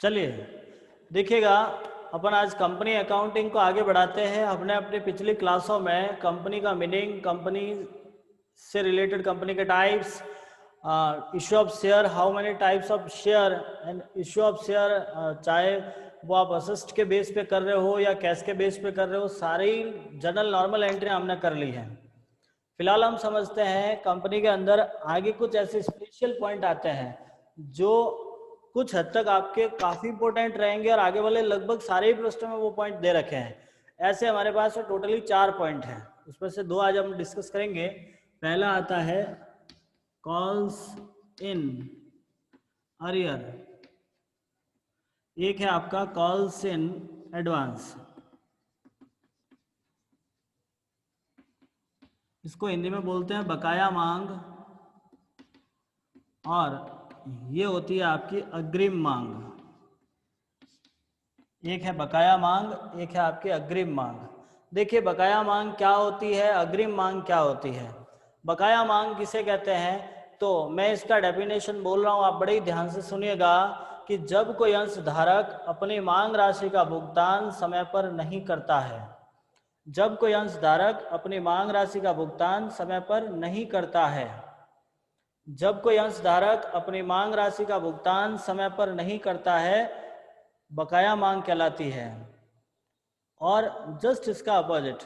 चलिए देखिएगा, अपन आज कंपनी अकाउंटिंग को आगे बढ़ाते हैं। हमने अपनी पिछली क्लासों में कंपनी का मीनिंग, कंपनी से रिलेटेड कंपनी के types, issue of share, how many types of share and issue of share, चाहे वो आप असिस्ट के बेस पे कर रहे हो या कैश के बेस पे कर रहे हो, सारी जनरल नॉर्मल एंट्री हमने कर ली है। फिलहाल हम समझते हैं कंपनी के अंदर आगे कुछ ऐसे स्पेशल पॉइंट आते हैं जो कुछ हद तक आपके काफ़ी इंपॉर्टेंट रहेंगे और आगे वाले लगभग सारे ही प्रश्नों में वो पॉइंट दे रखे हैं। ऐसे हमारे पास टोटली 4 पॉइंट हैं, उसमें से 2 आज हम डिस्कस करेंगे। पहला आता है कॉल्स इन अरियर, एक है आपका कॉल्स इन एडवांस। इसको हिंदी में बोलते हैं बकाया मांग, और ये होती है आपकी अग्रिम मांग। एक है बकाया मांग, एक है आपकी अग्रिम मांग। देखिए बकाया मांग क्या होती है, अग्रिम मांग क्या होती है। बकाया मांग किसे कहते हैं, तो मैं इसका डेफिनेशन बोल रहा हूँ, आप बड़े ही ध्यान से सुनिएगा कि जब कोई अंशधारक अपनी मांग राशि का भुगतान समय पर नहीं करता है, जब कोई अंशधारक अपनी मांग राशि का भुगतान समय पर नहीं करता है, जब कोई अंशधारक अपनी मांग राशि का भुगतान समय पर नहीं करता है, बकाया मांग कहलाती है। और जस्ट इसका अपोजिट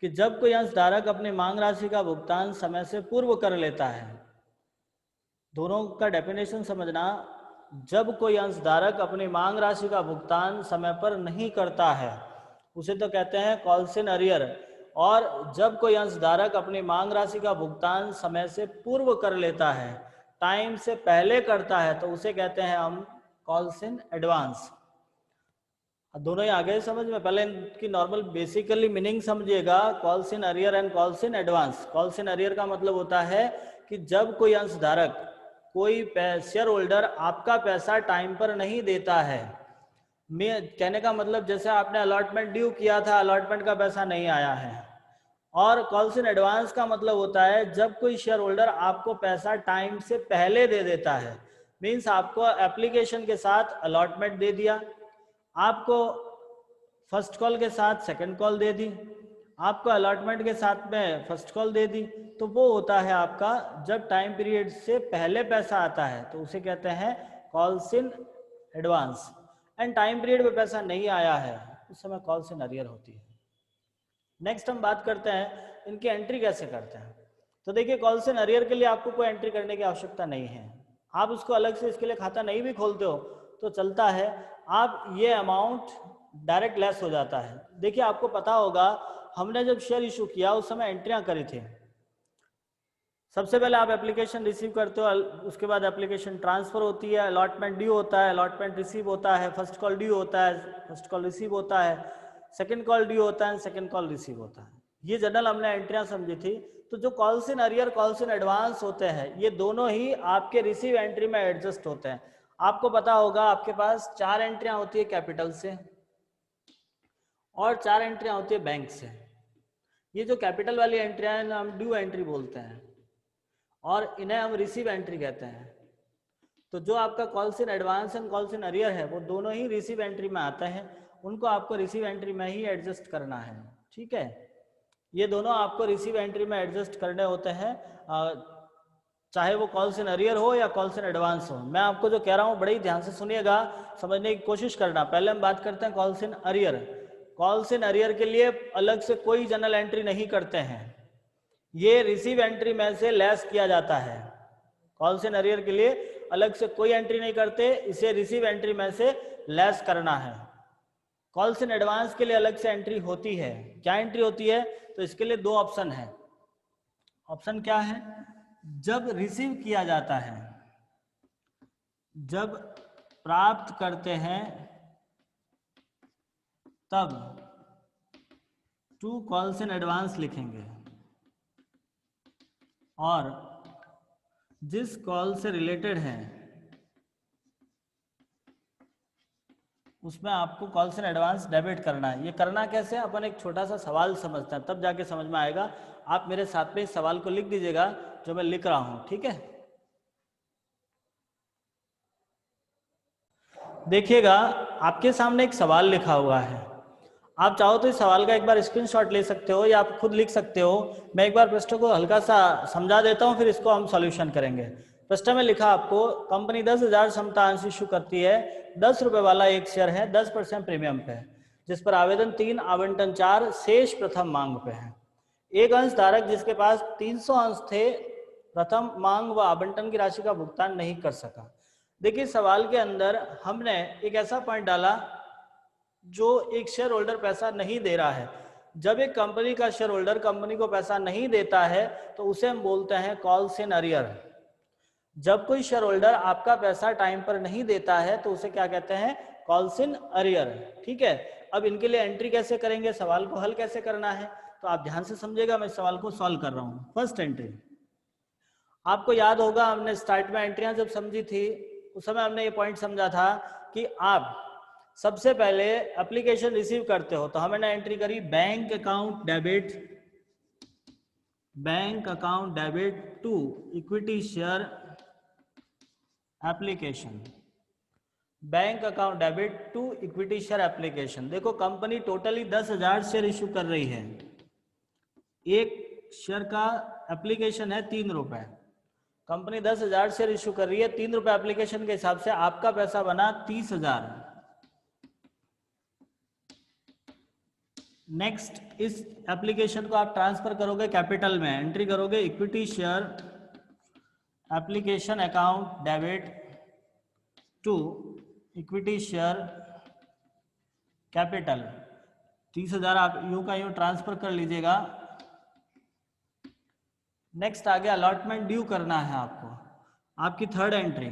कि जब कोई अंशधारक अपनी मांग राशि का भुगतान समय से पूर्व कर लेता है। दोनों का डेफिनेशन समझना, जब कोई अंशधारक अपनी मांग राशि का भुगतान समय पर नहीं करता है उसे तो कहते हैं कॉल्स इन अरियर, और जब कोई अंशधारक अपनी मांग राशि का भुगतान समय से पूर्व कर लेता है, टाइम से पहले करता है, तो उसे कहते हैं हम कॉल्स इन एडवांस। दोनों ही आगे समझ में, पहले इनकी नॉर्मल बेसिकली मीनिंग समझिएगा। Calls in arrear and calls in advance. Calls in arrear का मतलब होता है कि जब कोई अंशधारक, कोई शेयर होल्डर आपका पैसा टाइम पर नहीं देता है। मैं कहने का मतलब जैसे आपने अलॉटमेंट ड्यू किया था, अलॉटमेंट का पैसा नहीं आया है। और कॉल्स इन एडवांस का मतलब होता है जब कोई शेयर होल्डर आपको पैसा टाइम से पहले दे देता है। मीन्स आपको एप्लीकेशन के साथ अलॉटमेंट दे दिया, आपको फर्स्ट कॉल के साथ सेकंड कॉल दे दी, आपको अलॉटमेंट के साथ में फर्स्ट कॉल दे दी, तो वो होता है आपका जब टाइम पीरियड से पहले पैसा आता है तो उसे कहते हैं calls in advance. And time period में पैसा नहीं आया है उस समय कॉल्स इन अरियर होती है। नेक्स्ट हम बात करते हैं इनकी एंट्री कैसे करते हैं। तो देखिए कॉल्स इन अरियर के लिए आपको कोई एंट्री करने की आवश्यकता नहीं है, आप उसको अलग से इसके लिए खाता नहीं भी खोलते हो तो चलता है। आप ये अमाउंट डायरेक्ट लेस हो जाता है। देखिए आपको पता होगा हमने जब शेयर इशू किया उस समय एंट्रियां करी थी। सबसे पहले आप एप्लीकेशन रिसीव करते हो, उसके बाद एप्लीकेशन ट्रांसफर होती है, अलॉटमेंट ड्यू होता है, अलॉटमेंट रिसीव होता है, फर्स्ट कॉल ड्यू होता है, फर्स्ट कॉल रिसीव होता है, सेकंड कॉल ड्यू होता है, सेकंड कॉल रिसीव होता है। ये जनरल हमने एंट्रियां समझी थी। तो जो calls in arrear, calls in advance होते हैं, ये दोनों ही आपके रिसीव एंट्री में एडजस्ट होते हैं। आपको पता होगा आपके पास 4 एंट्रियां होती है कैपिटल से और 4 एंट्रियां होती है बैंक से। ये जो कैपिटल वाली एंट्रियां हैं हम ड्यू एंट्री बोलते हैं और इन्हें हम रिसीव एंट्री कहते हैं। तो जो आपका calls in advance and calls in arrear है वो दोनों ही रिसीव एंट्री में आते हैं, उनको आपको रिसीव एंट्री में ही एडजस्ट करना है। ठीक है, ये दोनों आपको रिसीव एंट्री में एडजस्ट करने होते हैं, चाहे वो कॉल्स इन अरियर हो या कॉल्स इन एडवांस हो। मैं आपको जो कह रहा हूँ बड़े ही ध्यान से सुनिएगा, समझने की कोशिश करना। पहले हम बात करते हैं calls in arrear. Calls in arrear के लिए अलग से कोई जनरल एंट्री नहीं करते हैं, ये रिसीव एंट्री में से लेस किया जाता है। कॉल्स इन अरियर के लिए अलग से कोई एंट्री नहीं करते, इसे रिसीव एंट्री में से लेस करना है। कॉल्स इन एडवांस के लिए अलग से एंट्री होती है। क्या एंट्री होती है, तो इसके लिए 2 ऑप्शन है। ऑप्शन क्या है, जब रिसीव किया जाता है, जब प्राप्त करते हैं तब टू कॉल्स इन एडवांस लिखेंगे, और जिस कॉल से रिलेटेड है उसमें आपको कॉल्स इन एडवांस डेबिट करना है। ये करना कैसे, अपन एक छोटा सा सवाल समझते हैं तब जाके समझ में आएगा। आप मेरे साथ में इस सवाल को लिख दीजिएगा जो मैं लिख रहा हूं, ठीक है। देखिएगा आपके सामने एक सवाल लिखा हुआ है, आप चाहो तो इस सवाल का एक बार स्क्रीनशॉट ले सकते हो या आप खुद लिख सकते हो। मैं एक बार प्रश्न को हल्का सा समझा देता हूँ, फिर इसको हम सॉल्यूशन करेंगे। प्रश्न में लिखा आपको, कंपनी 10,000 क्षमता अंश इशू करती है, 10 रुपए वाला एक शेयर है, 10% प्रीमियम पे है, जिस पर आवेदन 3, आवंटन 4, शेष प्रथम मांग पे है। एक अंश धारक जिसके पास 300 अंश थे, प्रथम मांग व आवंटन की राशि का भुगतान नहीं कर सका। देखिए सवाल के अंदर हमने एक ऐसा पॉइंट डाला जो एक शेयर होल्डर पैसा नहीं दे रहा है। जब एक कंपनी का शेयर होल्डर कंपनी को पैसा नहीं देता है तो उसे हम बोलते हैं कॉल्स इन अरियर। जब कोई शेयर होल्डर आपका पैसा टाइम पर नहीं देता है तो उसे क्या कहते हैं, कॉल्स इन अरियर। ठीक है, अब इनके लिए एंट्री कैसे करेंगे, सवाल को हल कैसे करना है, तो आप ध्यान से समझिएगा, मैं इस सवाल को सॉल्व कर रहा हूँ। फर्स्ट एंट्री, आपको याद होगा हमने स्टार्ट में एंट्रियां जब समझी थी उस समय हमने ये पॉइंट समझा था कि आप सबसे पहले एप्लीकेशन रिसीव करते हो तो हमने एंट्री करी bank account debit to equity share application, bank account debit to equity share application. देखो कंपनी टोटली 10,000 शेयर इशू कर रही है, एक शेयर का एप्लीकेशन है 3 रुपए, कंपनी 10,000 शेयर इशू कर रही है, 3 रुपए एप्लीकेशन के हिसाब से आपका पैसा बना 30,000। नेक्स्ट, इस एप्लीकेशन को आप ट्रांसफर करोगे कैपिटल में, एंट्री करोगे equity share application account debit to equity share capital, 30,000 आप यूं का यूं ट्रांसफर कर लीजिएगा। नेक्स्ट आगे अलॉटमेंट ड्यू करना है आपको, आपकी third entry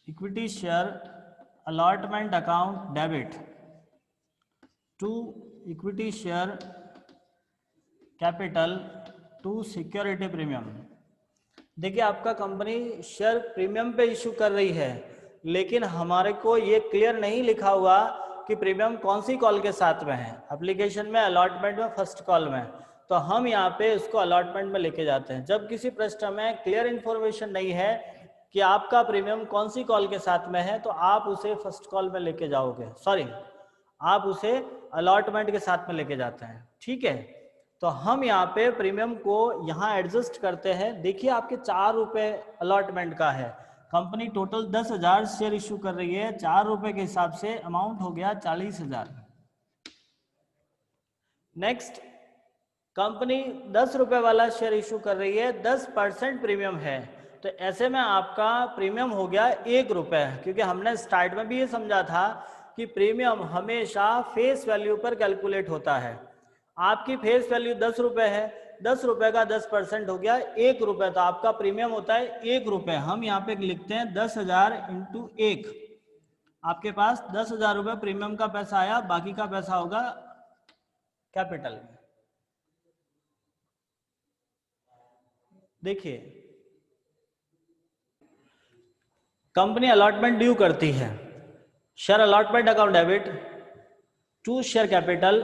equity share allotment account debit to equity share capital to security premium. देखिए आपका कंपनी शेयर प्रीमियम पे इशू कर रही है, लेकिन हमारे को ये क्लियर नहीं लिखा हुआ कि प्रीमियम कौन सी कॉल के साथ में है, एप्लीकेशन में, अलॉटमेंट में, फर्स्ट कॉल में, तो हम यहाँ पे इसको अलॉटमेंट में लेके जाते हैं। जब किसी प्रश्न में क्लियर इन्फॉर्मेशन नहीं है कि आपका प्रीमियम कौन सी कॉल के साथ में है तो आप उसे फर्स्ट कॉल में लेके जाओगे, सॉरी आप उसे अलॉटमेंट के साथ में लेके जाते हैं। ठीक है, तो हम यहाँ पे प्रीमियम को यहाँ एडजस्ट करते हैं। देखिए आपके 4 रुपए अलॉटमेंट का है, कंपनी टोटल 10,000 शेयर इशू कर रही है, 4 रुपए के हिसाब से अमाउंट हो गया 40,000। नेक्स्ट, कंपनी 10 रुपए वाला शेयर इशू कर रही है, 10% प्रीमियम है, तो ऐसे में आपका प्रीमियम हो गया 1 रुपए, क्योंकि हमने स्टार्ट में भी ये समझा था कि प्रीमियम हमेशा फेस वैल्यू पर कैलकुलेट होता है। आपकी फेस वैल्यू 10 रुपए है, 10 रुपए का 10% हो गया 1 रुपए, तो आपका प्रीमियम होता है 1 रुपए। हम यहाँ पे लिखते हैं 10,000 इंटू 1, आपके पास 10,000 रुपए प्रीमियम का पैसा आया, बाकी का पैसा होगा कैपिटल में। देखिए कंपनी अलॉटमेंट ड्यू करती है, share allotment account debit to share capital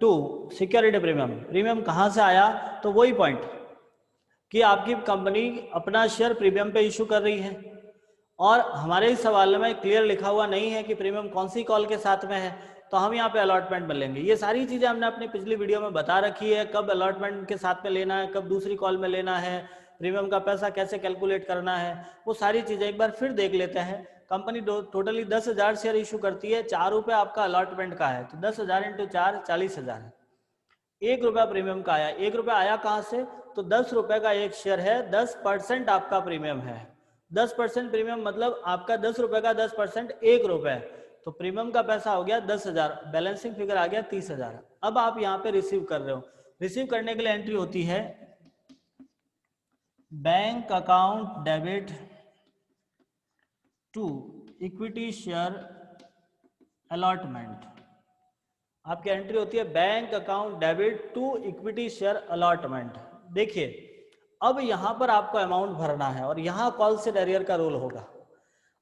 to security premium. Premium कहाँ से आया, तो वही पॉइंट कि आपकी कंपनी अपना शेयर प्रीमियम पे इशू कर रही है और हमारे इस सवाल में क्लियर लिखा हुआ नहीं है कि प्रीमियम कौन सी कॉल के साथ में है, तो हम यहाँ पे अलॉटमेंट में लेंगे। ये सारी चीज़ें हमने अपनी पिछली वीडियो में बता रखी है, कब अलॉटमेंट के साथ में लेना है, कब दूसरी कॉल में लेना है, प्रीमियम का पैसा कैसे कैलकुलेट करना है, वो सारी चीज़ें एक बार फिर देख लेते हैं। कंपनी टोटली 10,000 शेयर इशू करती है, 4 रुपये आपका अलॉटमेंट का है, तो 10,000 इंटू 4 40,000 है। 1 रुपया प्रीमियम का आया, 1 रुपया आया कहाँ से, तो 10 रुपये का एक शेयर है, 10% आपका प्रीमियम है। 10% प्रीमियम मतलब आपका 10 रुपये का 10% 1 रुपये, तो प्रीमियम का पैसा हो गया 10,000, बैलेंसिंग फिगर आ गया 30,000। अब आप यहाँ पे रिसीव कर रहे हो, रिसीव करने के लिए एंट्री होती है bank account debit to equity share allotment. आपकी एंट्री होती है bank account debit to equity share allotment. देखिए अब यहां पर आपको अमाउंट भरना है और यहां कॉल्स इन अरियर का रोल होगा।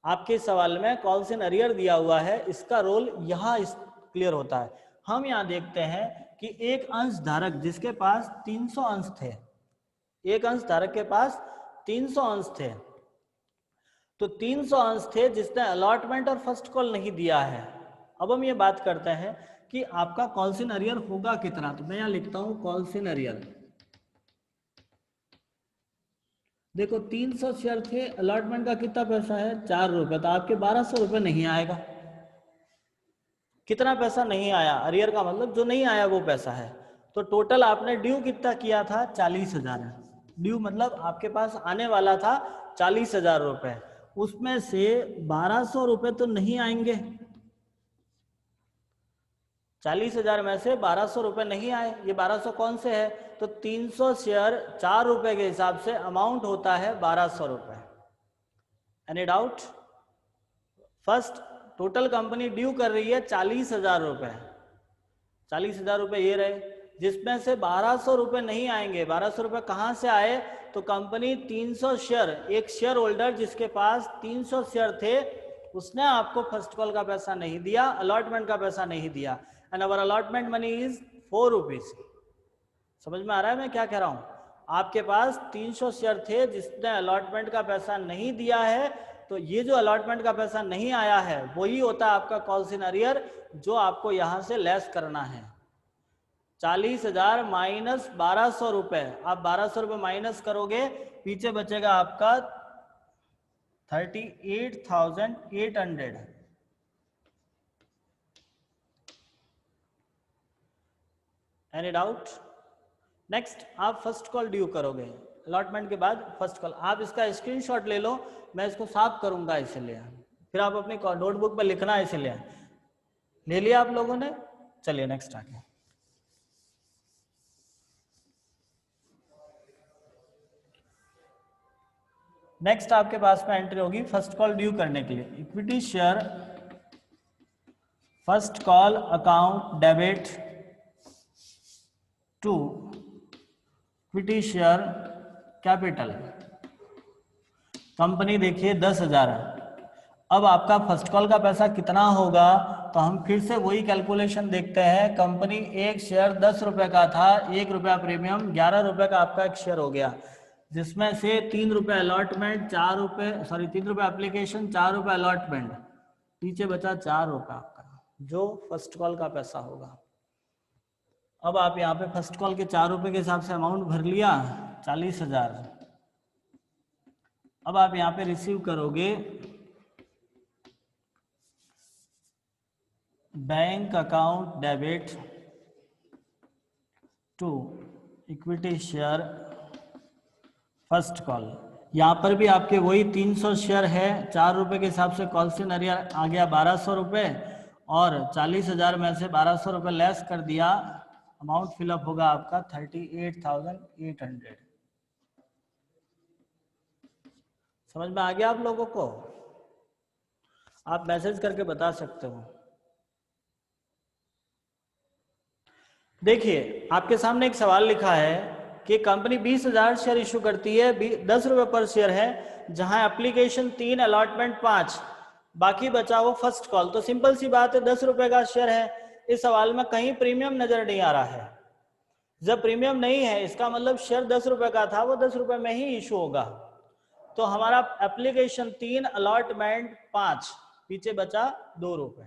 आपके सवाल में कॉल्स इन अरियर दिया हुआ है, इसका रोल यहां क्लियर होता है। हम यहां देखते हैं कि एक अंश धारक जिसके पास 300 अंश थे, एक अंश धारक के पास 300 अंश थे, तो 300 अंश थे जिसने अलॉटमेंट और फर्स्ट कॉल नहीं दिया है। अब हम ये बात करते हैं कि आपका कॉल्स इन अरियर होगा कितना। तो मैं यहाँ लिखता हूँ कॉल्स इन अरियर। देखो 300 शेयर थे, अलॉटमेंट का कितना पैसा है 4 रुपये, तो आपके 1200 रुपये नहीं आएगा। कितना पैसा नहीं आया, अरियर का मतलब जो नहीं आया वो पैसा है। तो टोटल आपने ड्यू कितना किया था 40,000। ड्यू मतलब आपके पास आने वाला था 40,000 रुपये, उसमें से 1200 रुपये तो नहीं आएंगे। 40,000 में से 1200 रुपये नहीं आए। ये 1200 कौन से है, तो 300 शेयर 4 रुपये के हिसाब से अमाउंट होता है 1200 रुपये। Any doubt? First total company due कर रही है 40,000 रुपये। 40,000 रुपये ये रहे, जिसमें से 1200 रुपये नहीं आएंगे। 1200 रुपये कहाँ से आए, तो कंपनी 300 शेयर, एक शेयर होल्डर जिसके पास 300 शेयर थे उसने आपको फर्स्ट कॉल का पैसा नहीं दिया, अलॉटमेंट का पैसा नहीं दिया। And our allotment money is 4 rupees. समझ में आ रहा है मैं क्या कह रहा हूँ? आपके पास 300 शेयर थे जिसने अलॉटमेंट का पैसा नहीं दिया है, तो ये जो अलॉटमेंट का पैसा नहीं आया है वही होता है आपका कॉल्स इन अरियर, जो आपको यहाँ से लेस करना है। 40,000 माइनस 1200 रुपये, आप 1200 रुपये माइनस करोगे, पीछे बचेगा आपका 38,800। Any doubt? नेक्स्ट आप फर्स्ट कॉल ड्यू करोगे अलॉटमेंट के बाद फर्स्ट कॉल। आप इसका स्क्रीनशॉट ले लो, मैं इसको साफ करूंगा इसलिए, फिर आप अपनी नोटबुक पर लिखना इसलिए। ले लिया आप लोगों ने? चलिए नेक्स्ट आगे। नेक्स्ट आपके पास में एंट्री होगी फर्स्ट कॉल ड्यू करने के लिए। Equity share first call account debit to equity share capital. Company देखिए 10,000 है। अब आपका फर्स्ट कॉल का पैसा कितना होगा, तो हम फिर से वही कैलकुलेशन देखते हैं। कंपनी एक शेयर 10 रुपये का था, 1 रुपया प्रीमियम, 11 रुपये का आपका एक शेयर हो गया, जिसमें से 3 रुपये अलॉटमेंट, 4 रुपये 3 रुपये एप्लीकेशन, 4 रुपये अलॉटमेंट, पीछे बचा 4 रुपये आपका जो फर्स्ट कॉल का पैसा होगा। अब आप यहाँ पे फर्स्ट कॉल के 4 रुपये के हिसाब से अमाउंट भर लिया 40,000। अब आप यहाँ पे रिसीव करोगे bank account debit to equity share first call. यहाँ पर भी आपके वही 300 शेयर है, 4 रुपये के हिसाब से कॉल्स इन अरियर आ गया 1200 रुपये, और 40,000 में से 1200 रुपये लेस कर दिया, अमाउंट फिलअप होगा आपका 38,800। समझ में आ गया आप लोगों को? आप मैसेज करके बता सकते हो। देखिए आपके सामने एक सवाल लिखा है कि कंपनी 20,000 शेयर इशू करती है, 10 रुपये पर शेयर है, जहां एप्लीकेशन 3, अलॉटमेंट 5, बाकी बचा वो फर्स्ट कॉल। तो सिंपल सी बात है, 10 रुपये का शेयर है। इस सवाल में कहीं प्रीमियम नजर नहीं आ रहा है। जब प्रीमियम नहीं है इसका मतलब शेयर 10 रुपये का था, वो 10 रुपये में ही इशू होगा। तो हमारा एप्लीकेशन 3, अलॉटमेंट 5, पीछे बचा 2 रुपये।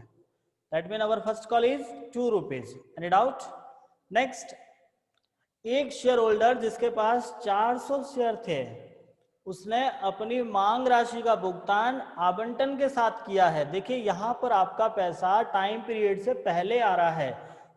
That mean our first call is 2 rupees. Any doubt? Next, एक शेयर होल्डर जिसके पास 400 शेयर थे, उसने अपनी मांग राशि का भुगतान आवंटन के साथ किया है। देखिए यहाँ पर आपका पैसा टाइम पीरियड से पहले आ रहा है।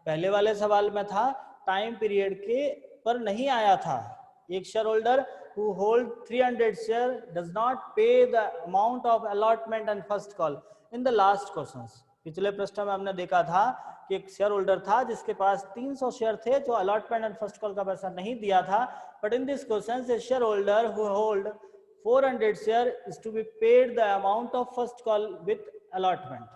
पहले वाले सवाल में था टाइम पीरियड के पर नहीं आया था। एक share holder who hold 300 share does not pay the amount of allotment and first call in the last questions। पिछले प्रश्न में हमने देखा था कि एक शेयर होल्डर था जिसके पास 300 शेयर थे जो अलॉटमेंट एंड फर्स्ट कॉल का पैसा नहीं दिया था। But in this question a share holder who hold 400 share is to be paid the amount of first call with allotment.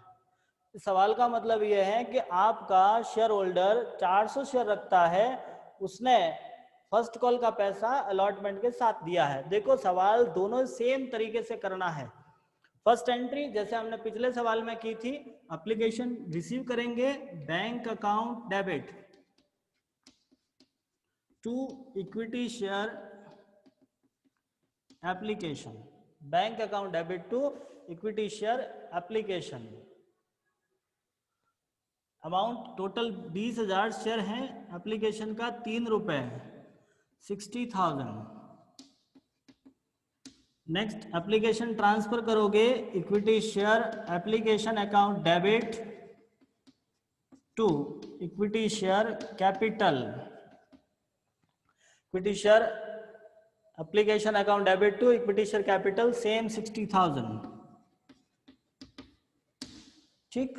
इस सवाल का मतलब यह है कि आपका शेयर होल्डर 400 शेयर रखता है, उसने फर्स्ट कॉल का पैसा अलॉटमेंट के साथ दिया है। देखो सवाल दोनों सेम तरीके से करना है। फर्स्ट एंट्री जैसे हमने पिछले सवाल में की थी, एप्लीकेशन रिसीव करेंगे bank account debit to equity share application, bank account debit to equity share application. Amount total 20,000 share हैं, एप्लीकेशन का 3 रुपए 60,000। नेक्स्ट एप्लीकेशन ट्रांसफर करोगे, equity share application account debit to equity share capital. Equity share application account debit to equity share capital same 60,000। ठीक,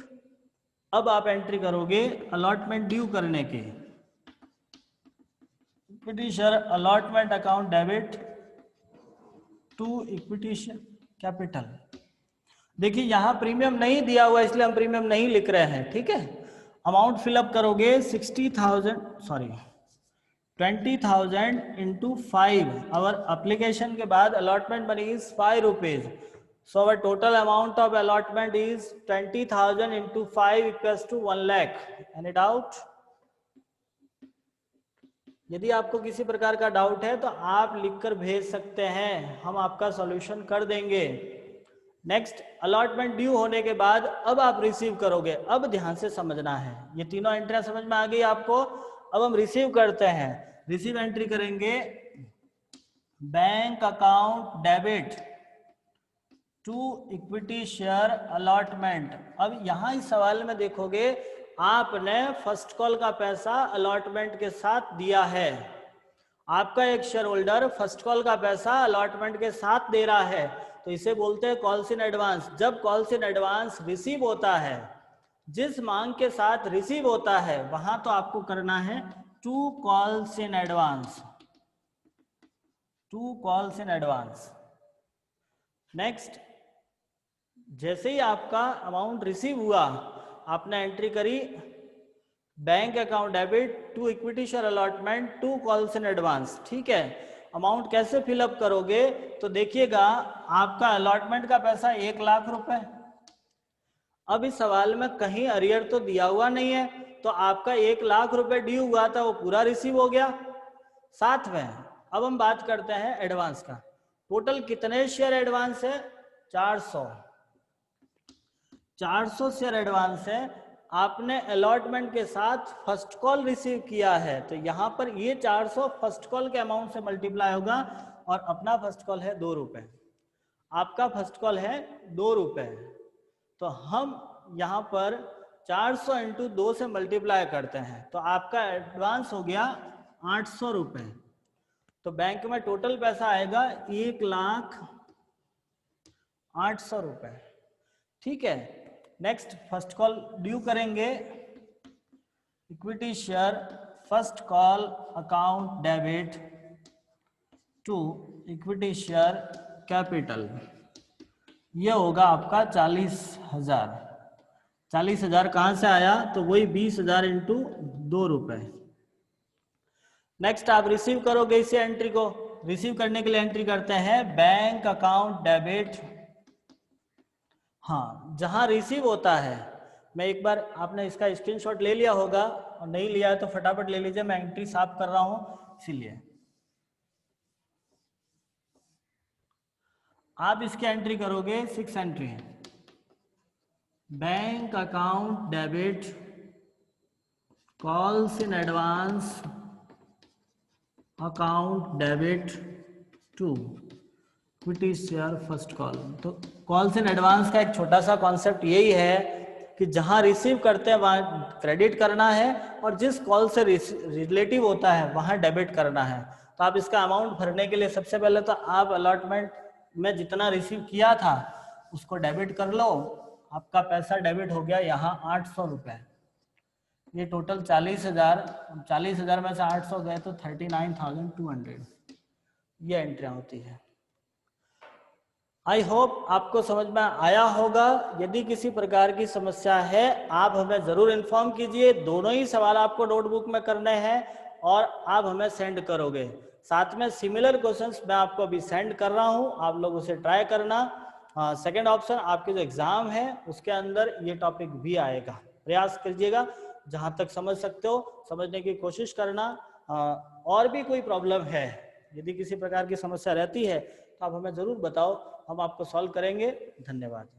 अब आप entry करोगे allotment due करने के। Equity share allotment account debit to equity share capital. देखिए यहां premium नहीं दिया हुआ इसलिए हम प्रीमियम नहीं लिख रहे हैं, ठीक है। अमाउंट फिलअप करोगे 20,000 इंटू 5। अवर एप्लीकेशन के बाद allotment money is 5 rupees. So our total amount of allotment is 20,000 into 5 equals to 1 lakh. Any doubt? यदि आपको किसी प्रकार का डाउट है तो आप लिखकर भेज सकते हैं, हम आपका सॉल्यूशन कर देंगे। नेक्स्ट, अलॉटमेंट ड्यू होने के बाद अब आप रिसीव करोगे। अब ध्यान से समझना है, ये तीनों एंट्रियां समझ में आ गई आपको। अब हम रिसीव करते हैं। रिसीव एंट्री करेंगे, bank account debit to equity share allotment. अब यहां इस सवाल में देखोगे आपने फर्स्ट कॉल का पैसा अलॉटमेंट के साथ दिया है। आपका एक शेयर होल्डर फर्स्ट कॉल का पैसा अलॉटमेंट के साथ दे रहा है, तो इसे बोलते हैं कॉल्स इन एडवांस। जब कॉल्स इन एडवांस रिसीव होता है, जिस मांग के साथ रिसीव होता है वहां तो आपको करना है 2 calls in advance. 2 calls in advance. Next, जैसे ही आपका अमाउंट रिसीव हुआ, आपने एंट्री करी bank account debit to equity share allotment 2 calls in advance. ठीक है, अमाउंट कैसे फिलअप करोगे तो देखिएगा, आपका अलॉटमेंट का पैसा 1 लाख रुपए। अब इस सवाल में कहीं अरियर तो दिया हुआ नहीं है, तो आपका 1 लाख रुपए ड्यू हुआ था वो पूरा रिसीव हो गया साथ में। अब हम बात करते हैं एडवांस का। टोटल कितने शेयर एडवांस है? 400 शेयर एडवांस है। आपने अलॉटमेंट के साथ फर्स्ट कॉल रिसीव किया है, तो यहां पर ये 400 फर्स्ट कॉल के अमाउंट से मल्टीप्लाई होगा, और अपना फर्स्ट कॉल है 2 रुपए, आपका फर्स्ट कॉल है 2 रुपए। तो हम यहां पर 400 इंटू 2 से मल्टीप्लाई करते हैं, तो आपका एडवांस हो गया 800 रुपए। तो बैंक में टोटल पैसा आएगा 1,08,000 रुपए। ठीक है, नेक्स्ट फर्स्ट कॉल ड्यू करेंगे, equity share first call account debit to equity share capital. यह होगा आपका 40,000। 40,000 कहां से आया? तो वही 20,000 इंटू 2 रुपए। नेक्स्ट आप रिसीव करोगे इसे एंट्री को। रिसीव करने के लिए एंट्री करते हैं बैंक अकाउंट डेबिट। हाँ, जहां रिसीव होता है, मैं एक बार, आपने इसका स्क्रीनशॉट ले लिया होगा, और नहीं लिया है तो फटाफट ले लीजिए, मैं एंट्री साफ कर रहा हूं इसीलिए। आप इसकी एंट्री करोगे, 6 एंट्री है, bank account debit calls in advance account debit to equity share first call. तो कॉल्स इन एडवांस का एक छोटा सा कॉन्सेप्ट यही है कि जहां रिसीव करते हैं वहां क्रेडिट करना है, और जिस कॉल से रिलेटिव होता है वहां डेबिट करना है। तो आप इसका अमाउंट भरने के लिए सबसे पहले तो आप अलॉटमेंट में जितना रिसीव किया था उसको डेबिट कर लो। आपका पैसा डेबिट हो गया यहाँ 800 रुपए। ये टोटल 40,000, 40,000 में से 800 गए तो 39,200 ये एंट्रियां होती है। आई होप आपको समझ में आया होगा। यदि किसी प्रकार की समस्या है आप हमें ज़रूर इन्फॉर्म कीजिए। दोनों ही सवाल आपको नोटबुक में करने हैं और आप हमें सेंड करोगे। साथ में सिमिलर क्वेश्चंस मैं आपको अभी सेंड कर रहा हूं, आप लोग उसे ट्राई करना। सेकंड ऑप्शन आपके जो एग्ज़ाम है उसके अंदर ये टॉपिक भी आएगा, प्रयास कीजिएगा जहां तक समझ सकते हो समझने की कोशिश करना। और भी कोई प्रॉब्लम है, यदि किसी प्रकार की समस्या रहती है तो आप हमें ज़रूर बताओ, हम आपको सॉल्व करेंगे। धन्यवाद।